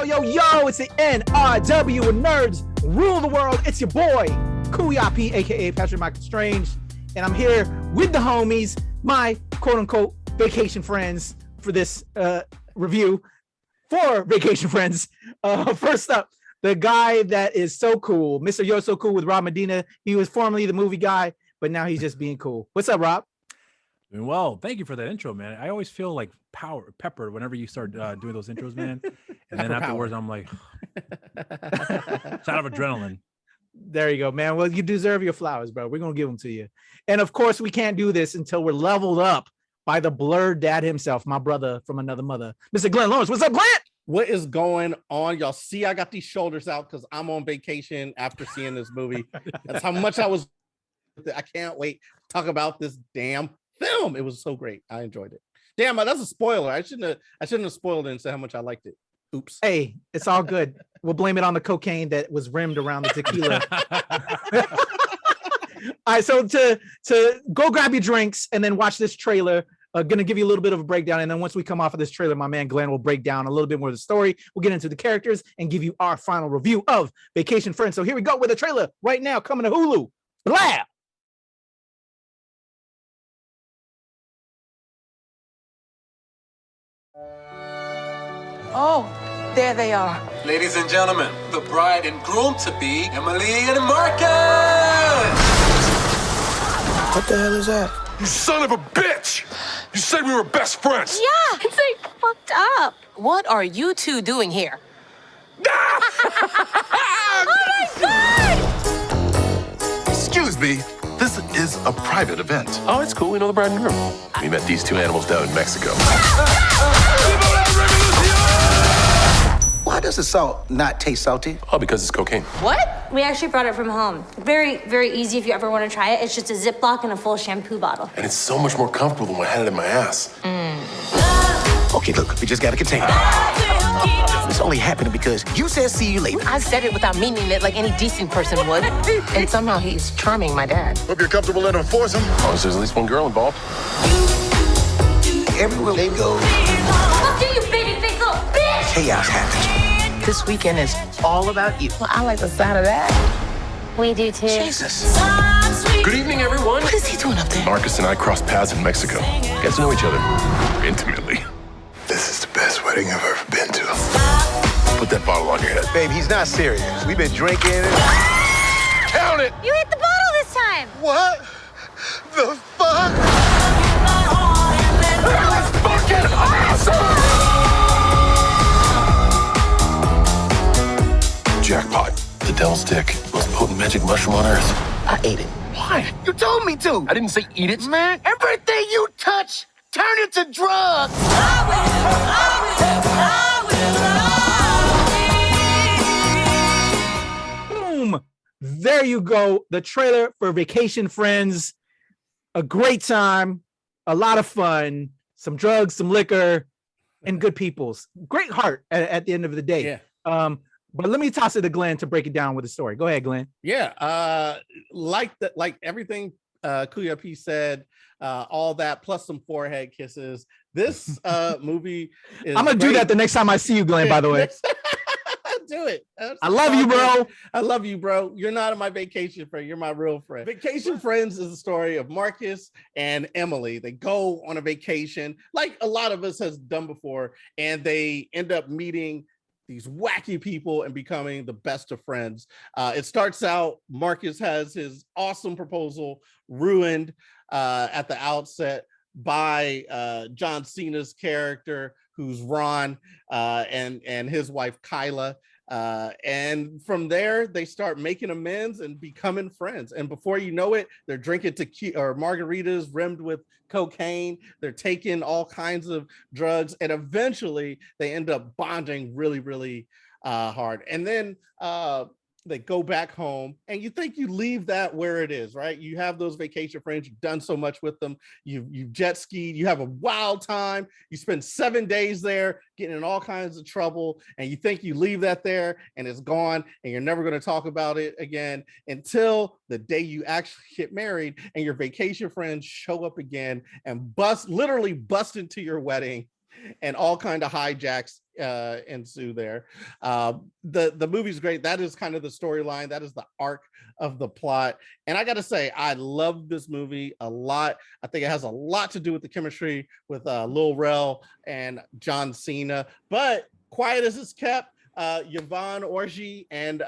Yo, it's the NRW and nerds rule the world. It's your boy, Kuyapi, aka Patrick Michael Strange. And I'm here with the homies, my quote-unquote vacation friends for this review for vacation friends. First up, the guy that is so cool, Mr. You're So Cool with Rob Medina. He was formerly the movie guy, but now he's just being cool. What's up, Rob? Doing well. Thank you for that intro, man. I always feel like peppered whenever you start doing those intros, man. And then afterwards, I'm like, it's out of adrenaline. There you go, man. Well, you deserve your flowers, bro. We're going to give them to you. And of course, we can't do this until we're leveled up by the blurred dad himself, my brother from another mother, Mr. Glenn Lawrence. What's up, Glenn? What is going on? Y'all see, I got these shoulders out because I'm on vacation after seeing this movie. That's how much I can't wait to talk about this damn film. It was so great. I enjoyed it. Damn, that's a spoiler. I shouldn't have spoiled it and said how much I liked it. Oops. Hey, it's all good. We'll blame it on the cocaine that was rimmed around the tequila. All right, so to go grab your drinks and then watch this trailer. Gonna give you a little bit of a breakdown, and then once we come off of this trailer, my man Glenn will break down a little bit more of the story. We'll get into the characters and give you our final review of Vacation Friends. So here we go with the trailer right now, coming to Hulu. Blah! Oh, there they are. Ladies and gentlemen, the bride and groom to be, Emily and Marcus! What the hell is that? You son of a bitch! You said we were best friends! Yeah, it's like fucked up. What are you two doing here? Oh my God! Excuse me, this is a private event. Oh, it's cool. We know the bride and groom. We met these two animals down in Mexico. Why does the salt not taste salty? Oh, because it's cocaine. What? We actually brought it from home. Very, very easy if you ever want to try it. It's just a Ziploc and a full shampoo bottle. And it's so much more comfortable than when I had it in my ass. Okay, look, we just gotta contain it. It's only happening because you said see you later. I said it without meaning it like any decent person would. And somehow he's charming my dad. Hope you're comfortable letting him force him. As long as there's at least one girl involved. Everywhere they go, Fuck you, baby face little bitch! chaos happens. This weekend is all about you. Well, I like the sound of that. We do too. Jesus. Good evening, everyone. What is he doing up there? Marcus and I crossed paths in Mexico. Got to know each other intimately. This is the best wedding I've ever been to. Put that bottle on your head. Babe, he's not serious. We've been drinking. Count it! You hit the bottle this time! What the fuck? That was fucking awesome! Jackpot. The devil's dick. Most potent magic mushroom on earth. I ate it. Why? You told me to. I didn't say eat it. Man, everything you touch, turn into drugs. Boom! There you go. The trailer for Vacation Friends. A great time, a lot of fun, some drugs, some liquor, and good peoples. Great heart at the end of the day. Yeah. But let me toss it to Glenn to break it down with the story. Go ahead, Glenn. Yeah. Like everything Kuya P said, all that plus some forehead kisses. This movie is I'm gonna do that the next time I see you, Glenn, by the way. Do it. I love you, bro. I love you, bro. You're not my vacation friend. You're my real friend. Vacation Friends is the story of Marcus and Emily. They go on a vacation like a lot of us has done before, and they end up meeting these wacky people and becoming the best of friends. It starts out, Marcus has his awesome proposal ruined at the outset by John Cena's character, who's Ron, and his wife, Kyla. And from there, they start making amends and becoming friends. And before you know it, they're drinking tequila or margaritas rimmed with cocaine. They're taking all kinds of drugs, and eventually they end up bonding really, really hard. And then they go back home, and you think you leave that where it is, right? You have those vacation friends, you've done so much with them, you've jet skied, you have a wild time, you spend 7 days there getting in all kinds of trouble, and you think you leave that there and it's gone and you're never going to talk about it again until the day you actually get married and your vacation friends show up again and literally bust into your wedding and all kind of hijacks ensue there. The movie's great. That is kind of the storyline. That is the arc of the plot. And I got to say, I love this movie a lot. I think it has a lot to do with the chemistry with Lil Rel and John Cena. But quiet as it's kept, Yvonne Orji and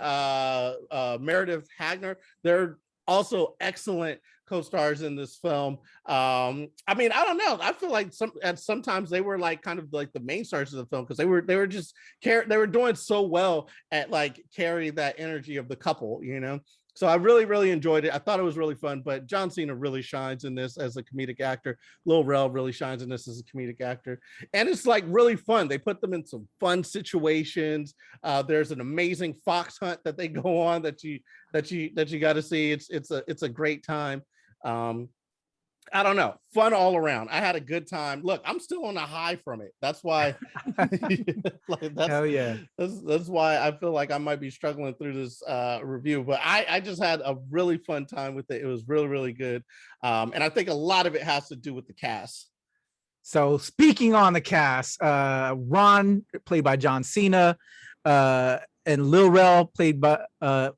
Meredith Hagner, they're also excellent co-stars in this film. I mean, I don't know. I feel like sometimes they were like kind of like the main stars of the film because they were doing so well at like carrying that energy of the couple, you know. So I really, really enjoyed it. I thought it was really fun, but John Cena really shines in this as a comedic actor. Lil Rel really shines in this as a comedic actor. And it's like really fun. They put them in some fun situations. There's an amazing fox hunt that they go on that you got to see. It's a great time. I don't know, fun all around. I had a good time. Look, I'm still on a high from it. That's why Hell yeah. That's why I feel like I might be struggling through this review, but I just had a really fun time with it. It was really, really good. And I think a lot of it has to do with the cast. So speaking on the cast, Ron, played by John Cena, and Lil Rel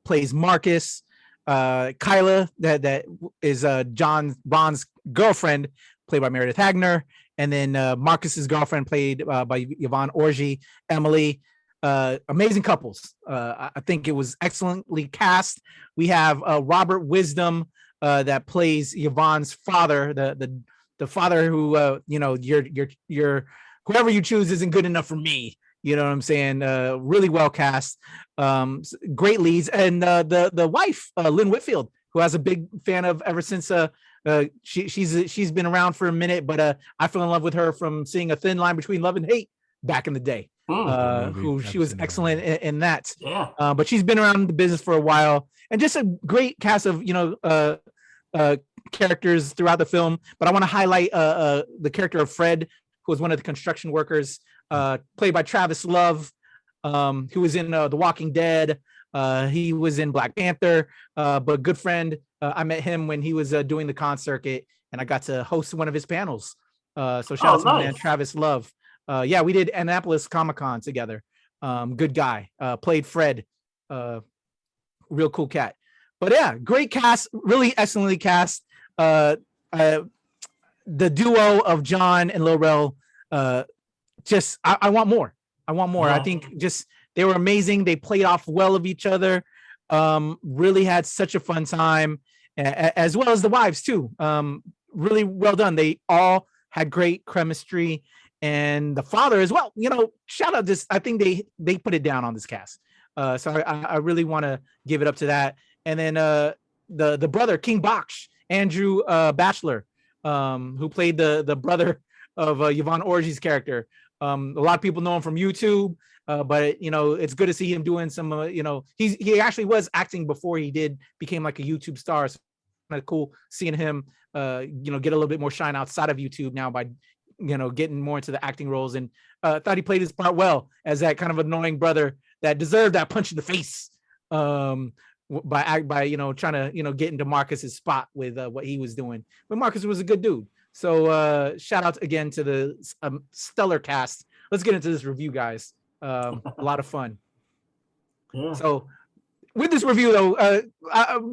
plays Marcus. Kyla, that is Ron's girlfriend, played by Meredith Hagner, and then Marcus's girlfriend, played by Yvonne Orji, Emily. Amazing couples. I think it was excellently cast. We have Robert Wisdom that plays Yvonne's father, the father who your whoever you choose isn't good enough for me. You know what I'm saying? Really well cast, great leads, and the wife, Lynn Whitfield, who I was a big fan of ever since she's been around for a minute, but I fell in love with her from seeing A Thin Line Between Love and Hate back in the day. Who she was excellent in that. Yeah. But she's been around the business for a while, and just a great cast of characters throughout the film. But I want to highlight the character of Fred, who was one of the construction workers, played by Travis Love, who was in The Walking Dead. He was in Black Panther, but good friend. I met him when he was doing the con circuit, and I got to host one of his panels. So shout out to my man, Travis Love. Yeah, we did Annapolis Comic-Con together. Good guy. Played Fred. Real cool cat. But yeah, great cast. Really excellently cast. The duo of John and Lil Rel, I want more. I think just they were amazing. They played off well of each other. Really had such a fun time, as well as the wives too. Really well done. They all had great chemistry, and the father as well. You know, shout out this. I think they put it down on this cast. So I really want to give it up to that. And then the brother, King Baksh, Andrew Batchelor, who played the brother of Yvonne Orji's character. A lot of people know him from YouTube, but it's good to see him doing some. He actually was acting before he became like a YouTube star. So kind of cool seeing him, get a little bit more shine outside of YouTube now by, getting more into the acting roles. And thought he played his part well as that kind of annoying brother that deserved that punch in the face. By trying to get into Marcus's spot with what he was doing, but Marcus was a good dude. So shout out again to the stellar cast. Let's get into this review, guys. A lot of fun. Yeah. So with this review though,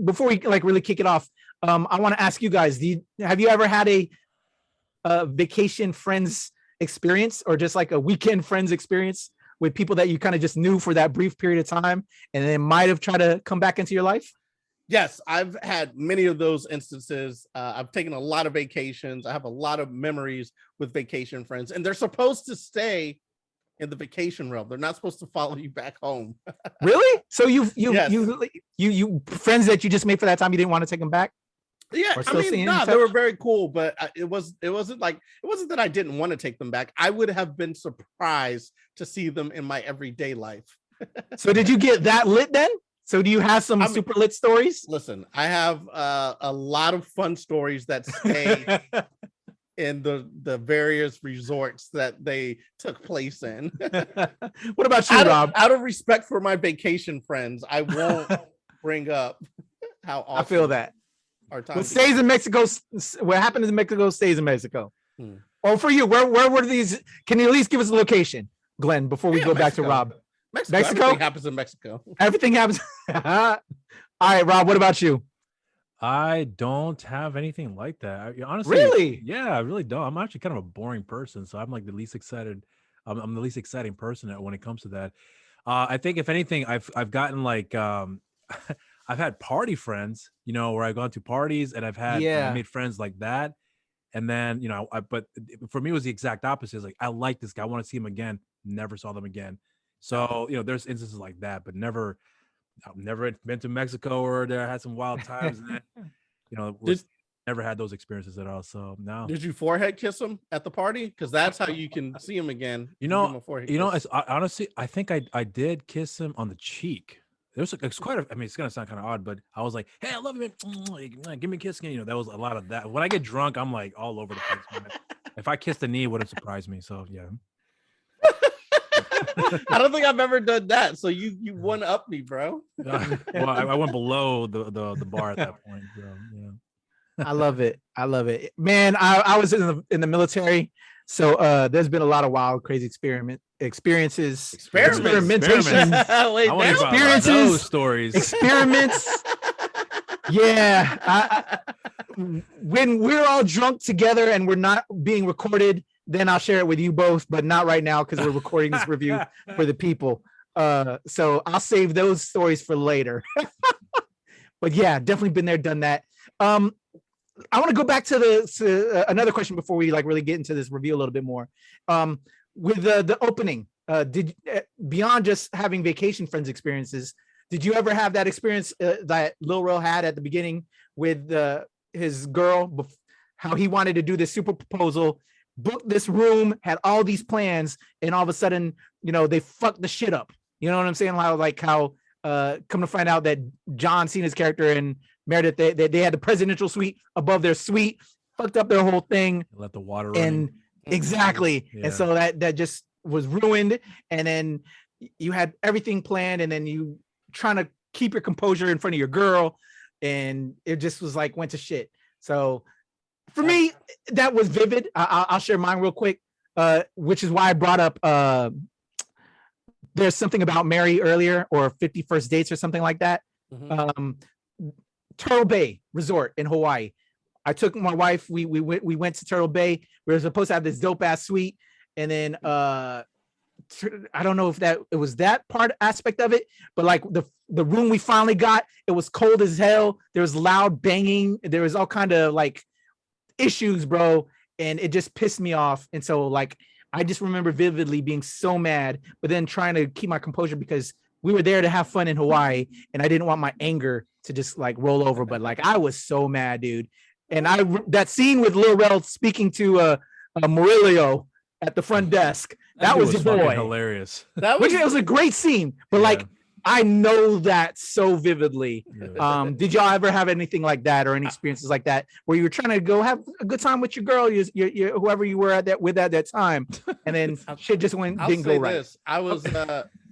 before we really kick it off, I want to ask you guys: have you ever had a vacation friends experience, or just like a weekend friends experience with people that you kind of just knew for that brief period of time and then might have tried to come back into your life? Yes, I've had many of those instances. I've taken a lot of vacations. I have a lot of memories with vacation friends, and they're supposed to stay in the vacation realm. They're not supposed to follow you back home. Really? So you Yes. friends that you just made for that time, you didn't want to take them back? Yeah, I mean, no, they were very cool, but it wasn't that I didn't want to take them back. I would have been surprised to see them in my everyday life. So did you get that lit then? So do you have some super lit stories? Listen, I have a lot of fun stories that stay in the various resorts that they took place in. What about you, Rob? Out of respect for my vacation friends, I won't bring up how awesome I feel that. our time What stays in Mexico, what happens in Mexico stays in Mexico. Oh, for you, where were these? Can you at least give us a location, Glenn, before we go back to Rob? Mexico. Everything happens in Mexico. Everything happens. All right, Rob, what about you? I don't have anything like that. Honestly, really? Yeah, I really don't. I'm actually kind of a boring person, so I'm like the least excited. I'm the least exciting person when it comes to that. I think if anything, I've gotten like I've had party friends, where I've gone to parties and I made friends like that. And then, but for me, it was the exact opposite. It's like, I like this guy. I want to see him again. Never saw them again. So, there's instances like that, but I've never been to Mexico or there. I had some wild times. And then, never had those experiences at all. So no. Did you forehead kiss him at the party? Because that's how you can see him again. Honestly, I think I did kiss him on the cheek. It's quite a, I mean, it's gonna sound kind of odd, but I was like, "Hey, I love you, man. Give me a kiss again." That was a lot of that. When I get drunk, I'm like all over the place, man. If I kissed the knee, it wouldn't surprise me. So yeah. I don't think I've ever done that. So you one up me, bro. Well, I went below the bar at that point. So, yeah. I love it, man. I was in the military, so there's been a lot of wild, crazy experimentation. Wait, I want to hear about those stories. Experiments. Yeah. When we're all drunk together and we're not being recorded, then I'll share it with you both, but not right now because we're recording this review for the people. So I'll save those stories for later. But yeah, definitely been there, done that. I want to go back to another question before we like really get into this review a little bit more. With the opening, did beyond just having vacation friends experiences, did you ever have that experience that Lil Rel had at the beginning with his girl, how he wanted to do this super proposal, booked this room, had all these plans, and all of a sudden, they fucked the shit up. You know what I'm saying? How come to find out that John Cena's character and Meredith, they had the presidential suite above their suite, fucked up their whole thing. Let the water run. Exactly. Yeah. And so that just was ruined. And then you had everything planned, and then you trying to keep your composure in front of your girl, and it just was like went to shit. So for me, that was vivid. I'll share mine real quick, which is why I brought up There's Something About Mary earlier, or 50 First Dates or something like that. Mm-hmm. Turtle Bay Resort in Hawaii. I took my wife. We went to Turtle Bay. We were supposed to have this dope ass suite, and then I don't know if it was that part aspect of it, but like the room we finally got, it was cold as hell. There was loud banging. There was all kind of like issues, bro, and it just pissed me off. And so like I just remember vividly being so mad, but then trying to keep my composure because we were there to have fun in Hawaii, and I didn't want my anger to just like roll over. But like I was so mad, dude. And that scene with Lil Rel speaking to Murillo at the front desk, that was your boy. Hilarious. It was a great scene, but like I know that so vividly. Yeah. Did y'all ever have anything like that, or any experiences like that where you were trying to go have a good time with your girl, whoever you were at that time, and then shit just didn't go right? I was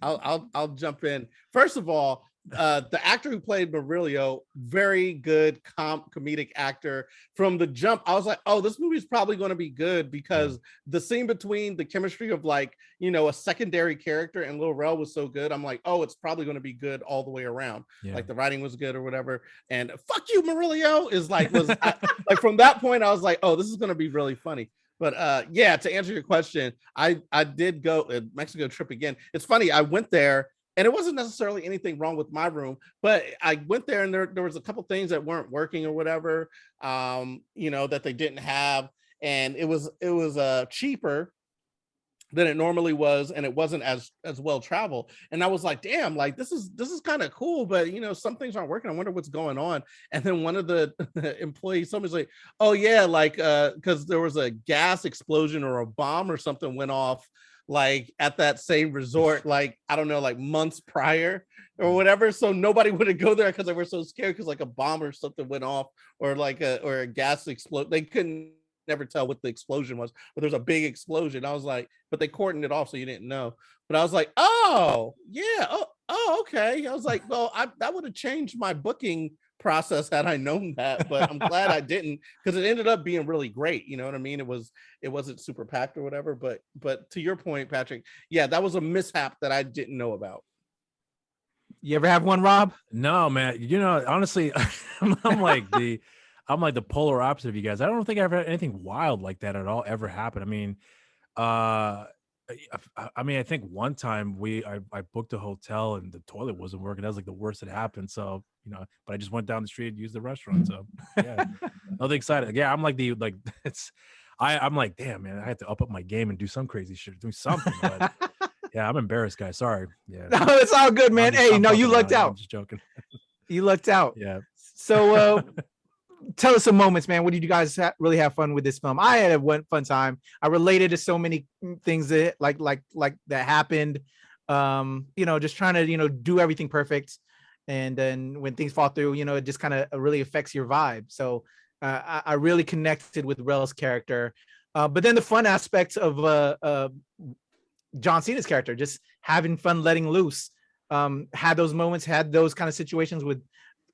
I'll jump in. First of all, the actor who played Murillo, very good comedic actor. From the jump, I was like, oh, this movie is probably going to be good, because the scene between the chemistry of like, a secondary character and Lil Rel was so good. I'm like, oh, it's probably going to be good all the way around. Yeah. Like the writing was good or whatever. And fuck you, Murillo like from that point, I was like, oh, this is going to be really funny. But to answer your question, I did go a Mexico trip again. It's funny, I went there, and it wasn't necessarily anything wrong with my room, but I went there and there was a couple things that weren't working or whatever, that they didn't have. And it was cheaper than it normally was, and it wasn't as well traveled. And I was like, damn, like this is kind of cool, but some things aren't working. I wonder what's going on. And then one of the employees, somebody's like, oh yeah, like because there was a gas explosion or a bomb or something went off like at that same resort, like I don't know, like months prior or whatever. So nobody would go there because they were so scared, because like a bomb or something went off, or like a gas explode. They couldn't never tell what the explosion was, but there's a big explosion. I was like, but they cordoned it off, so you didn't know. But I was like, oh yeah, oh okay. I was like, well, that would have changed my booking process had I known that, but I'm glad I didn't, because it ended up being really great. You know what I mean? It wasn't super packed or whatever, but to your point, Patrick, yeah, that was a mishap that I didn't know about. You ever have one, Rob? No, man. Honestly, I'm like the polar opposite of you guys. I don't think I've had anything wild like that at all ever happen. I mean, I think one time I booked a hotel and the toilet wasn't working. That was like the worst that happened. So, but I just went down the street and used the restaurant. So yeah, nothing exciting. Yeah, I'm like I'm like, damn, man, I had to up my game and do some crazy shit, do something. But yeah, I'm embarrassed, guys. Sorry. Yeah. No, it's all good, man. Hey, no, you lucked out. I'm just joking. You lucked out. Yeah. So tell us some moments, man. What did you guys really have fun with this film? I had a fun time. I related to so many things that like that happened. Just trying to, do everything perfect. And then when things fall through, it just kind of really affects your vibe. So I really connected with Rel's character. But then the fun aspects of John Cena's character, just having fun, letting loose, had those moments, had those kind of situations with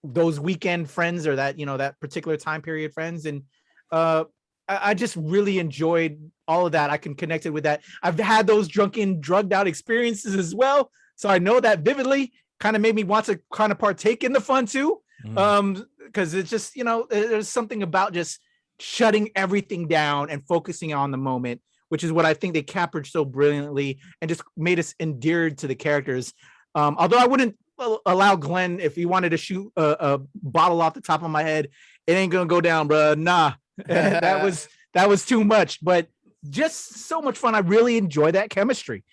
those weekend friends, or that, that particular time period friends. And I just really enjoyed all of that. I can connect it with that. I've had those drunken, drugged out experiences as well. So I know that vividly, kind of made me want to kind of partake in the fun too. Because it's just, there's something about just shutting everything down and focusing on the moment, which is what I think they captured so brilliantly and just made us endeared to the characters. Although I wouldn't allow Glenn, if he wanted to shoot a bottle off the top of my head, it ain't gonna go down, bro. Nah, that was too much. But just so much fun. I really enjoy that chemistry.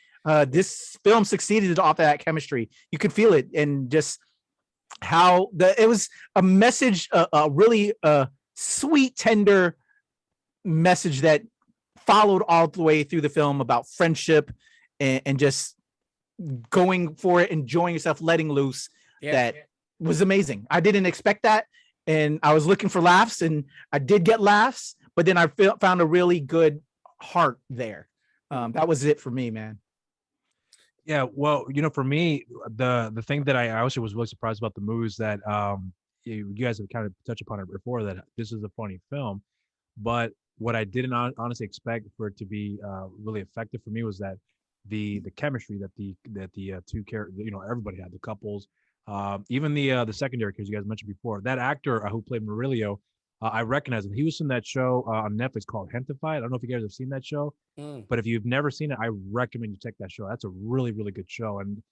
This film succeeded off that chemistry. You could feel it, and just how it was a message, a really sweet, tender message that followed all the way through the film about friendship and just going for it, enjoying yourself, letting loose. That was amazing. I didn't expect that, and I was looking for laughs, and I did get laughs, but then I found a really good heart there. That was it for me, man. Yeah, well, for me, the thing that I actually was really surprised about the movie is that you guys have kind of touched upon it before, that this is a funny film, but what I didn't honestly expect for it to be really effective for me was that the chemistry that the two characters, everybody had, the couples, even the secondary characters you guys mentioned before. That actor who played Murillo, I recognize him. He was in that show on Netflix called Gentefied. I don't know if you guys have seen that show, but if you've never seen it, I recommend you check that show. That's a really, really good show. And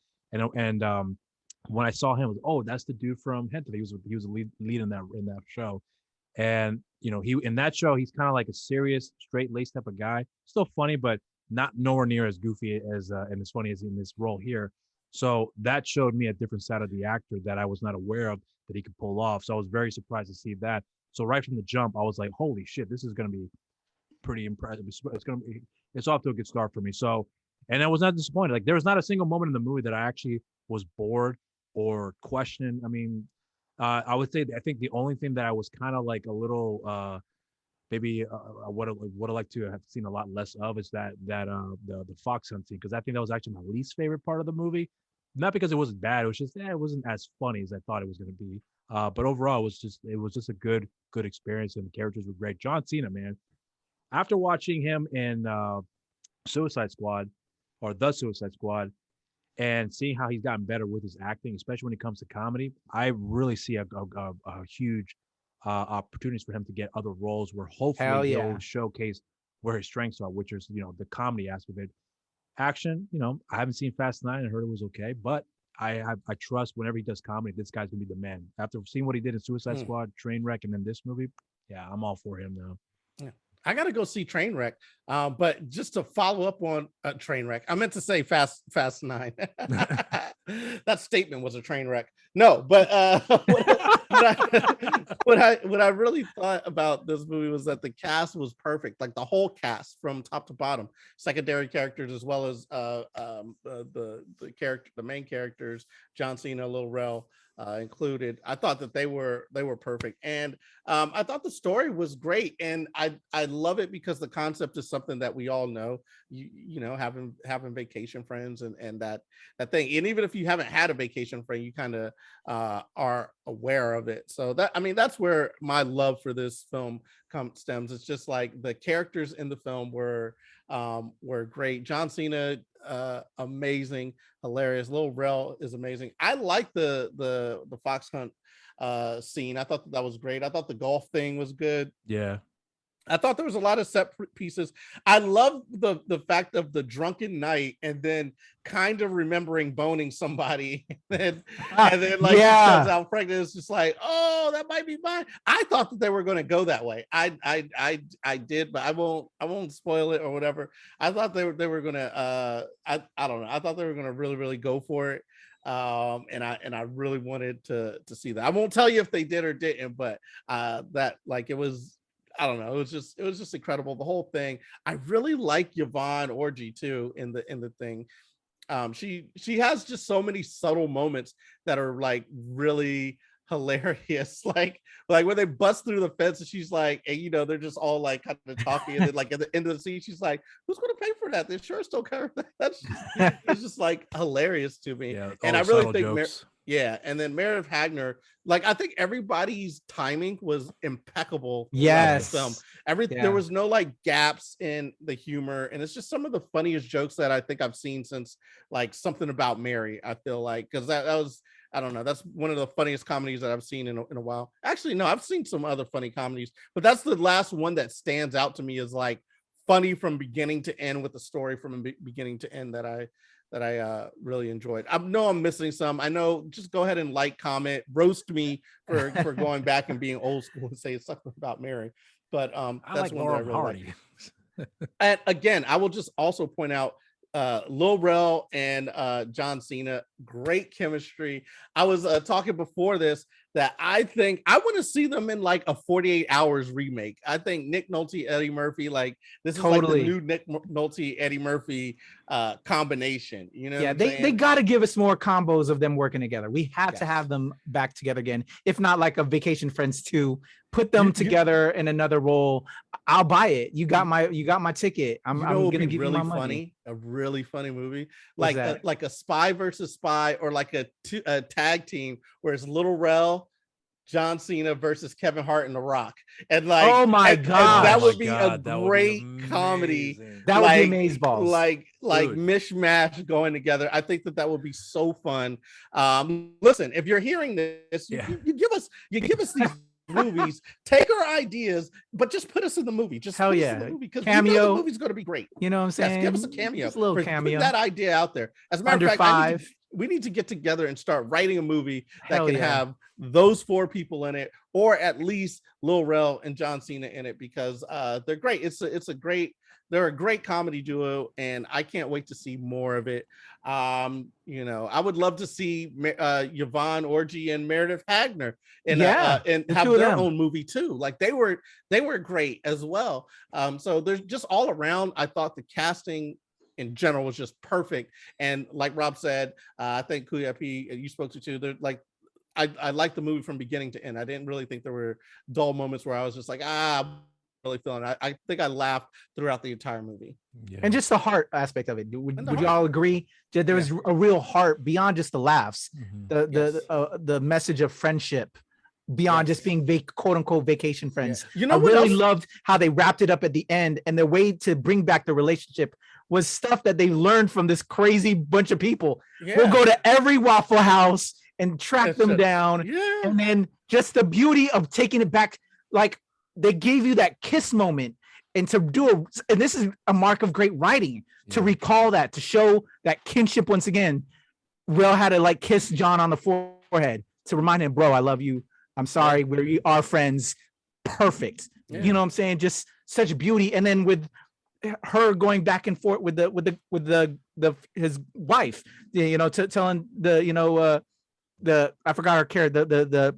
when I saw him, I was, oh, that's the dude from Gentefied. He was a lead in that show. And he in that show, he's kind of like a serious, straight-laced type of guy. Still funny, but not nowhere near as goofy as and as funny as in this role here. So that showed me a different side of the actor that I was not aware of that he could pull off. So I was very surprised to see that. So right from the jump, I was like, holy shit, this is going to be pretty impressive. It's off to a good start for me. So, and I was not disappointed. Like, there was not a single moment in the movie that I actually was bored or questioning. I mean, I would say that I think the only thing that I was kind of like a little maybe what I like to have seen a lot less of is that the fox hunting, because I think that was actually my least favorite part of the movie. Not because it wasn't bad, it was just it wasn't as funny as I thought it was going to be. But overall, it was just a good experience, and the characters were great. John Cena, man, after watching him in Suicide Squad, or The Suicide Squad, and seeing how he's gotten better with his acting, especially when it comes to comedy, I really see a huge opportunities for him to get other roles where hopefully he'll showcase where his strengths are, which is the comedy aspect of it. Action, I haven't seen Fast 9. I heard it was okay, but I trust whenever he does comedy, this guy's gonna be the man. After seeing what he did in Suicide Squad, Trainwreck, and then this movie, yeah, I'm all for him now. Yeah. I gotta go see Trainwreck. But just to follow up on Trainwreck, I meant to say Fast 9. That statement was a train wreck. No, but what I really thought about this movie was that the cast was perfect, like the whole cast from top to bottom, secondary characters as well as the main characters, John Cena, Lil Rel. included. I thought that they were perfect, and I thought the story was great, and I love it because the concept is something that we all know. You know, having vacation friends and that thing, and even if you haven't had a vacation friend, you kind of are aware of it. So that, I mean, that's where my love for this film stems. It's just like the characters in the film were great. John Cena, amazing, hilarious. Lil Rel is amazing. I like the fox hunt scene. I thought that was great. I thought the golf thing was good. Yeah. I thought there was a lot of set pieces. I love the fact of the drunken night and then kind of remembering boning somebody and then like she comes out pregnant. It's just like, oh, that might be mine. I thought that they were going to go that way. I did, but I won't spoil it or whatever. I thought they were going to I don't know. I thought they were going to really go for it. And I really wanted to see that. I won't tell you if they did or didn't, but that, like, it was, I don't know. It was just incredible. The whole thing. I really like Yvonne Orji too in the thing. She has just so many subtle moments that are like really hilarious. Like when they bust through the fence and she's like, and you know, they're just all like kind of talking, and then like at the end of the scene, she's like, "Who's going to pay for that? The insurance don't cover that." That's just, it's just like hilarious to me. Yeah, and I really think yeah, and then Meredith Hagner, like I think everybody's timing was impeccable. Yes, the film. There was no like gaps in the humor, and it's just some of the funniest jokes that I think I've seen since like Something About Mary. I feel like, because that was, I don't know, that's one of the funniest comedies that I've seen in a while. Actually, no, I've seen some other funny comedies, but that's the last one that stands out to me as like funny from beginning to end, with the story from beginning to end that I really enjoyed. I know I'm missing some. I know, just go ahead and like, comment, roast me for going back and being old school and say Something About Mary. But that's like one Laura that I really Hardy. like. And again, I will just also point out Lil Rel and John Cena, great chemistry. I was talking before this that I think I want to see them in like a 48 Hours remake. I think Nick Nolte, Eddie Murphy, like this is like the new Nick Nolte, Eddie Murphy combination. You know, yeah, they got to give us more combos of them working together. We have to have them back together again. If not like a Vacation Friends 2, put them together in another role. I'll buy it. You got my ticket. I'm gonna give really you my money. Funny, a really funny movie, like a spy versus spy, or like a tag team where it's Lil Rel, John Cena versus Kevin Hart and The Rock, and like, oh my god, that would be a great comedy. That would be amazeballs. Like mishmash going together. I think that would be so fun. Listen, if you're hearing this, you give us these movies, take our ideas, but just put us in the movie. Just hell yeah, because cameo. The movie's going to be great. You know what I'm saying? Yes, give us a cameo. Just a little cameo. Put that idea out there. As a matter of fact, 5. we need to get together and start writing a movie that can have those 4 people in it, or at least Lil Rel and John Cena in it, because they're great. They're a great comedy duo, and I can't wait to see more of it. You know, I would love to see Yvonne Orji and Meredith Hagner and have their own movie too. Like they were great as well. So there's just all around, I thought the casting in general was just perfect. And like Rob said, I think Kuya P, you spoke to too, they're like, I liked the movie from beginning to end. I didn't really think there were dull moments where I was just like, really feeling. I think I laughed throughout the entire movie. Yeah. And just the heart aspect of it. Would you all agree that there was a real heart beyond just the laughs, the message of friendship beyond just being quote unquote vacation friends. You know, I really loved how they wrapped it up at the end, and their way to bring back the relationship was stuff that they learned from this crazy bunch of people. We'll go to every Waffle House and track them down. And then just the beauty of taking it back, like they gave you that kiss moment, and to do and this is a mark of great writing, to recall that, to show that kinship once again. Will had to like kiss John on the forehead to remind him, bro, I love you. I'm sorry, we are friends. Perfect. You know what I'm saying? Just such beauty. And then with her going back and forth with his wife, you know, telling the I forgot her character, the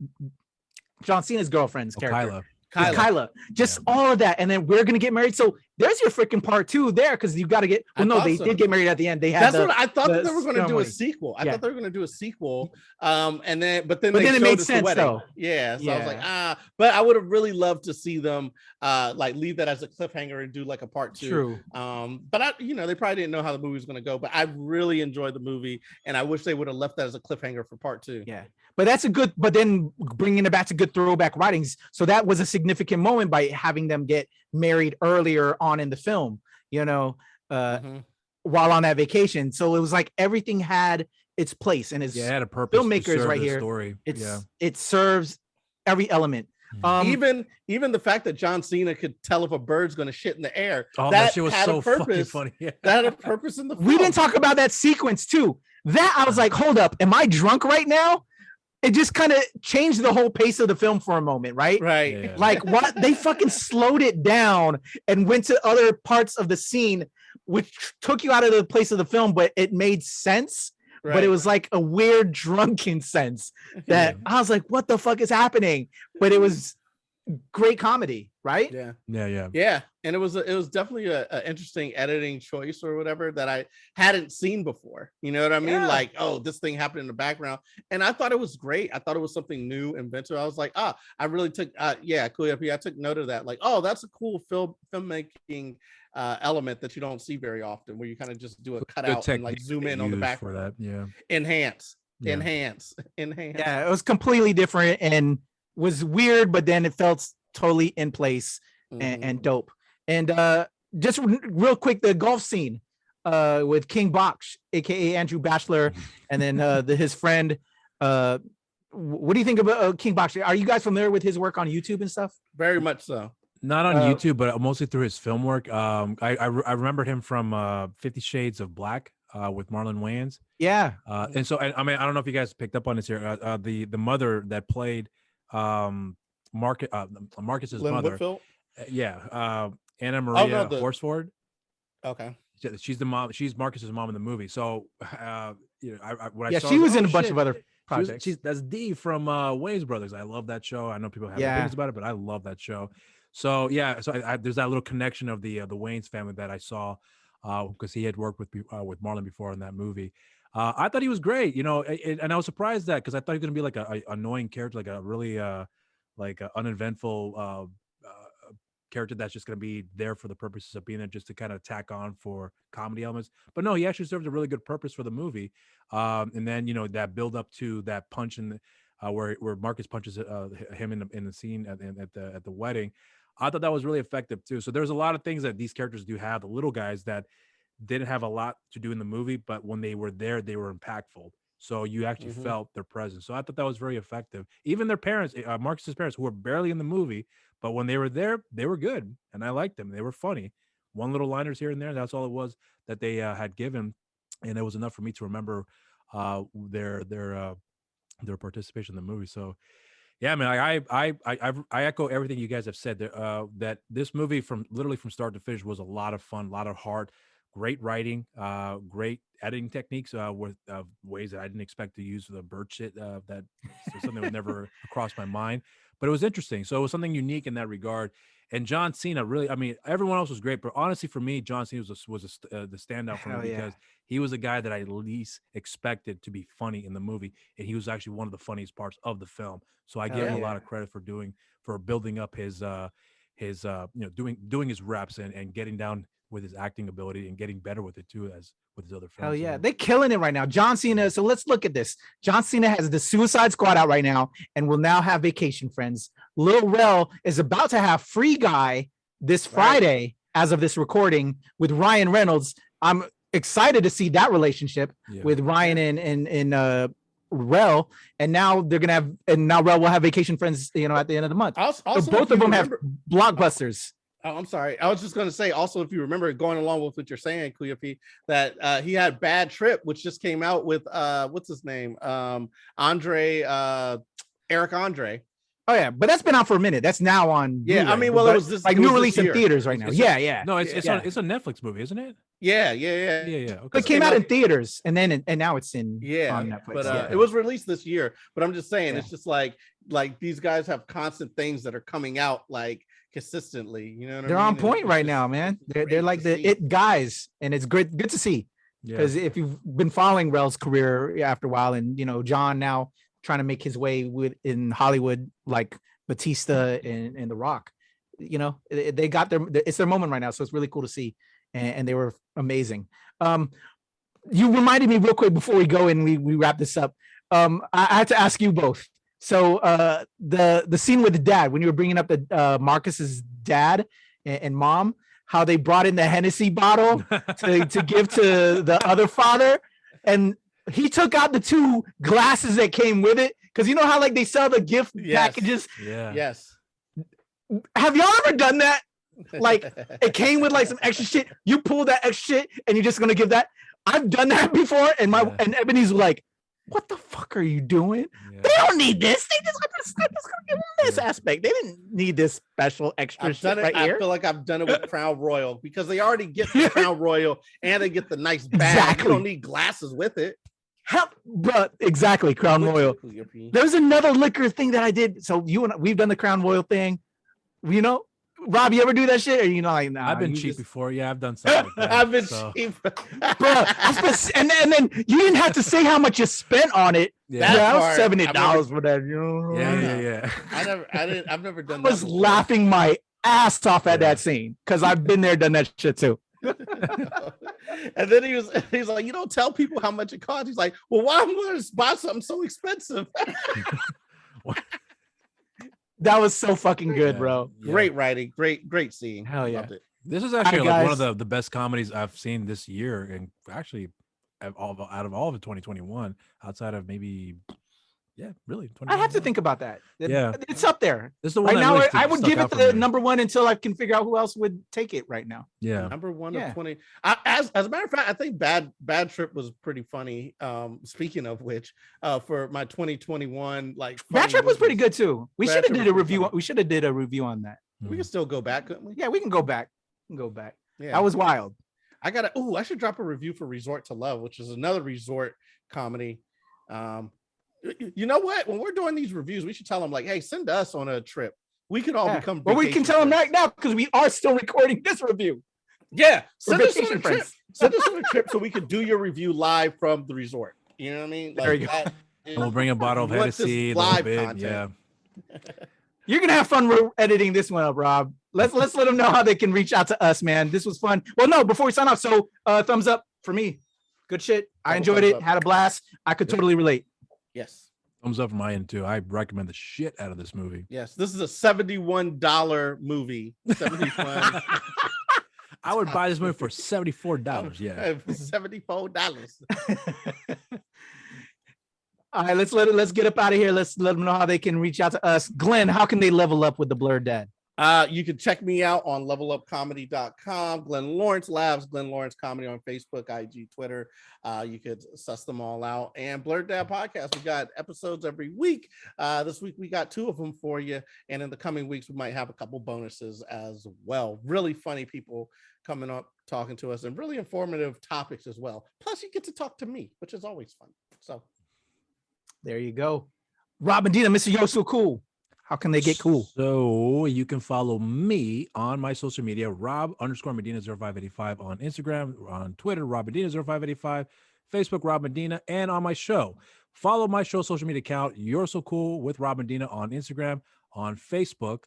John Cena's girlfriend's character. Kyla. Just all of that. And then we're going to get married. So there's your freaking part 2 there, because you got to get. Well, no, they did get married at the end. They had. That's what I thought, that they were going to do a sequel. I thought they were going to do a sequel. And then they it made us sense the wedding. though. Yeah. So I was like, but I would have really loved to see them like leave that as a cliffhanger and do like a part 2. True. But they probably didn't know how the movie was going to go. But I really enjoyed the movie, and I wish they would have left that as a cliffhanger for part 2. Yeah. But that's a good, but then bringing it back to good throwback writings. So that was a significant moment by having them get married earlier on in the film, while on that vacation. So it was like everything had its place, and it's it had a purpose. Filmmakers right here. Story. It serves every element. Even the fact that John Cena could tell if a bird's going to shit in the air. That shit was so fucking funny. Yeah. That had a purpose in the film. We didn't talk about that sequence too. That I was like, hold up, am I drunk right now? It just kind of changed the whole pace of the film for a moment, right? Right. Yeah. Like what they fucking slowed it down and went to other parts of the scene, which took you out of the place of the film, but it made sense. Right. But it was like a weird drunken sense that I was like, what the fuck is happening? But it was great comedy, right? Yeah. And it was definitely a interesting editing choice or whatever that I hadn't seen before. You know what I mean? Like, oh, this thing happened in the background, and I thought it was great. I thought it was something new, inventive. I was like, I really took cool. I took note of that. Like, oh, that's a cool filmmaking element that you don't see very often, where you kind of just do a cutout and like zoom in on the back for that. Enhance. Yeah, it was completely different and was weird, but then it felt totally in place and dope. And just real quick, the golf scene with King Bach, aka Andrew Bachelor, and then his friend. What do you think about King Bach? Are you guys familiar with his work on YouTube and stuff? Very much so. Not on YouTube, but mostly through his film work. I remembered him from 50 Shades of Black with Marlon Wayans. Yeah. And so I mean, I don't know if you guys picked up on this here. The mother that played Marcus's Lynn mother. Whitfield? Anna Maria Horsford. Okay. She's the mom. She's Marcus's mom in the movie. So she was in a bunch of other projects. That's Dee from Wayans Brothers. I love that show. I know people have opinions about it, but I love that show. So there's that little connection of the Wayans family that I saw because he had worked with Marlon before in that movie. I thought he was great, and I was surprised that because I thought he was gonna be like a annoying character, like a really uneventful character that's just going to be there for the purposes of being there just to kind of tack on for comedy elements. But no, he actually serves a really good purpose for the movie. And then, that build up to that punch in the, where Marcus punches him in the scene at the wedding. I thought that was really effective too. So there's a lot of things that these characters do have, the little guys that didn't have a lot to do in the movie, but when they were there, they were impactful. So you actually felt their presence. So I thought that was very effective. Even their parents, Marcus's parents, who were barely in the movie, but when they were there, they were good, and I liked them. They were funny. One little liners here and there. That's all it was that they had given, and it was enough for me to remember their participation in the movie. So, yeah, man, I echo everything you guys have said. That this movie from start to finish was a lot of fun, a lot of heart. Great writing, great editing techniques with ways that I didn't expect to use the bird shit. That's something that would never cross my mind, but it was interesting. So it was something unique in that regard. And John Cena, really, I mean, everyone else was great, but honestly, for me, John Cena was the standout for me because he was a guy that I least expected to be funny in the movie, and he was actually one of the funniest parts of the film. So I give him a lot of credit for building up his doing his reps and getting down with his acting ability and getting better with it too, as with his other films. Hell yeah, they're killing it right now. John Cena. So let's look at this. John Cena has the Suicide Squad out right now, and will now have Vacation Friends. Lil Rel is about to have Free Guy this Friday, as of this recording, with Ryan Reynolds. I'm excited to see that relationship with Ryan and Rel, and now Rel will have Vacation Friends, at the end of the month. Also, so both of them have blockbusters. Oh, I'm sorry. I was just going to say also, if you remember, going along with what you're saying, Kuyapi, that he had Bad Trip, which just came out with what's his name? Eric Andre. Oh yeah, but that's been out for a minute. That's now on. Yeah, Blu-ray. I mean, well, it was this like new release in theaters right now. Yeah. No, it's a Netflix movie, isn't it? Yeah. Okay. It came out in theaters, and now it's in on Netflix. But it was released this year. But I'm just saying, it's just like these guys have constant things that are coming out, like consistently. You know what They're I mean? on point It's right just now, man. They're great like to the see. it guys, and it's good to see. Yeah. Because if you've been following Rel's career after a while, and John now trying to make his way in Hollywood like Batista and The Rock, they got it's their moment right now, so it's really cool to see, and they were amazing. You reminded me real quick before we go and we wrap this up. I had to ask you both. So the scene with the dad, when you were bringing up the Marcus's dad and mom, how they brought in the Hennessy bottle to give to the other father, and he took out the 2 glasses that came with it, because you know how like they sell the gift packages. Yeah. Yes. Have y'all ever done that? Like it came with like some extra shit. You pull that extra shit and you're just gonna give that. I've done that before, and and Ebony's like, "What the fuck are you doing? They don't need this. They just gonna give them this aspect. They didn't need this special extra I've shit done it. right I here." feel like I've done it with Crown Royal, because they already get the Crown Royal and they get the nice bag. Exactly. You don't need glasses with it. Help, bro. Exactly, Crown Royal. There's another liquor thing that I did. So we've done the Crown Royal thing. Rob, you ever do that shit? Or like, nah, I've been cheap before. Yeah, I've done something like that. I've been bro. cheap. And then you didn't have to say how much you spent on it. Yeah. That was part, $70 for that. Yeah. I've never done I that. was before. laughing my ass off at that scene, because I've been there, done that shit too. And then he's like, you don't tell people how much it costs. He's like, well, why am I going to buy something so expensive? That was so fucking good, bro. Yeah. Great writing, great scene. Hell yeah. Loved it. This is actually Hi, like one guys. of the best comedies I've seen this year, and actually out of all of 2021, outside of maybe, really. I have to think about that. Yeah. It's up there. This is the one Right that now, really I would stuck give it out for the me. number 1 until I can figure out who else would take it right now. Yeah. Number 1 Yeah. of 20. As a matter of fact, I think Bad Trip was pretty funny. Speaking of which, for my 2021, like Bad Trip was pretty good too. We Bad should have Trip did a was review. funny. We should have did a review on that. We can still go back, couldn't we? Yeah, we can go back. Yeah. That was wild. I should drop a review for Resort to Love, which is another resort comedy. You know what? When we're doing these reviews, we should tell them like, hey, send us on a trip. We could all become. Well, we can tell them right now, because we are still recording this review. Yeah, We're send us on vacation a trip. friends. Send us on a trip so we could do your review live from the resort. You know what I mean? There you go. And we'll bring a bottle of We want this Hennessy, a live little bit. content. Yeah. You're gonna have fun editing this one up, Rob. Let's let them know how they can reach out to us, man. This was fun. Well, no, before we sign off, so thumbs up for me. Good shit. I enjoyed thumbs it. up. Had a blast. I could totally relate. Yes. Thumbs up from my end too. I recommend the shit out of this movie. Yes. This is a $71 movie. 71. I would buy this movie for $74. Yeah. $74. All right, let's get up out of here. Let's let them know how they can reach out to us. Glenn, how can they level up with the Blurred Dad? You can check me out on levelupcomedy.com. Glenn Lawrence Labs, Glenn Lawrence Comedy on Facebook, IG, Twitter. You could suss them all out. And Blurred Dad Podcast, we got episodes every week. This week we got 2 of them for you. And in the coming weeks, we might have a couple bonuses as well. Really funny people coming up, talking to us, and really informative topics as well. Plus, you get to talk to me, which is always fun. So there you go. Rob and Dina, Mr. Yo So Cool. How can they get cool? So you can follow me on my social media, Rob_Medina0585 on Instagram, on Twitter, RobMedina0585, Facebook, Rob Medina, and on my show. Follow my show social media account, You're So Cool with Rob Medina on Instagram, on Facebook.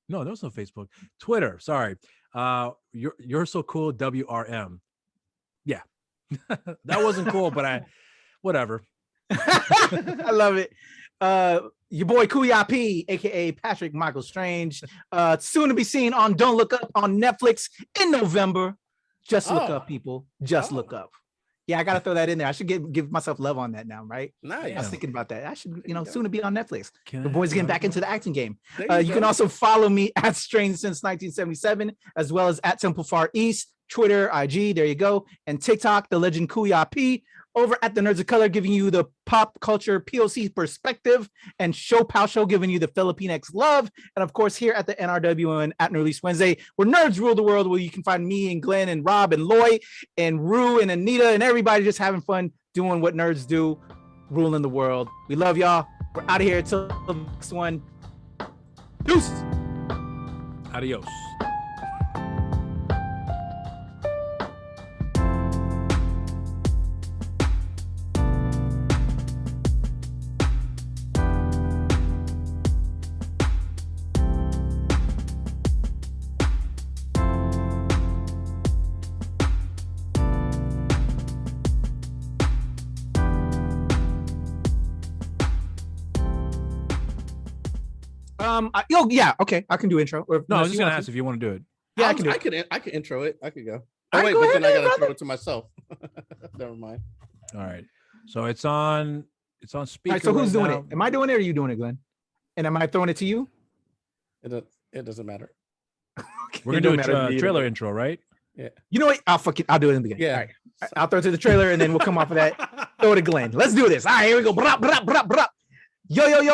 No, there was no Facebook. Twitter, sorry. You're So Cool WRM. Yeah. That wasn't cool, but whatever. I love it. Your boy Kuya P, aka Patrick Michael Strange, soon to be seen on Don't Look Up on Netflix in November. Just look up, people. Just look up. Yeah, I gotta throw that in there. I should give myself love on that now, right? nice. I was thinking about that. I should, soon to be on Netflix. Can The I boy's getting have back into the acting game. There You can go. also follow me at Strange Since 1977, as well as at Temple Far East, Twitter, IG, there you go, and TikTok, the legend Kuya P, over at the Nerds of Color, giving you the pop culture POC perspective, and Show Pow Show giving you the Filipinx love, and of course here at the NRW and at Release Wednesday, where nerds rule the world, where you can find me and Glenn and Rob and Loy and Rue and Anita and everybody just having fun doing what nerds do, ruling the world. We love y'all. We're out of here until the next one. Deuces. Adios. Yeah, okay, I can do intro. Or No, I unless was just you gonna want ask if you want to do it. Yeah, I can do it. I could intro it. I could go. All Oh right, wait, go but ahead, then I gotta brother. throw it to myself. Never mind. All right. So it's on speaker. All right, so who's right doing now. it? Am I doing it or are you doing it, Glenn? And am I throwing it to you? It doesn't matter. We're It gonna don't do matter a to me trailer either. intro, right? Yeah. You know what? I'll do it in the beginning. Yeah. All right. I'll throw it to the trailer and then we'll come off of that. Throw it to Glenn. Let's do this. All right, here we go. Brap, brap, brap, brap. Yo, yo, yo.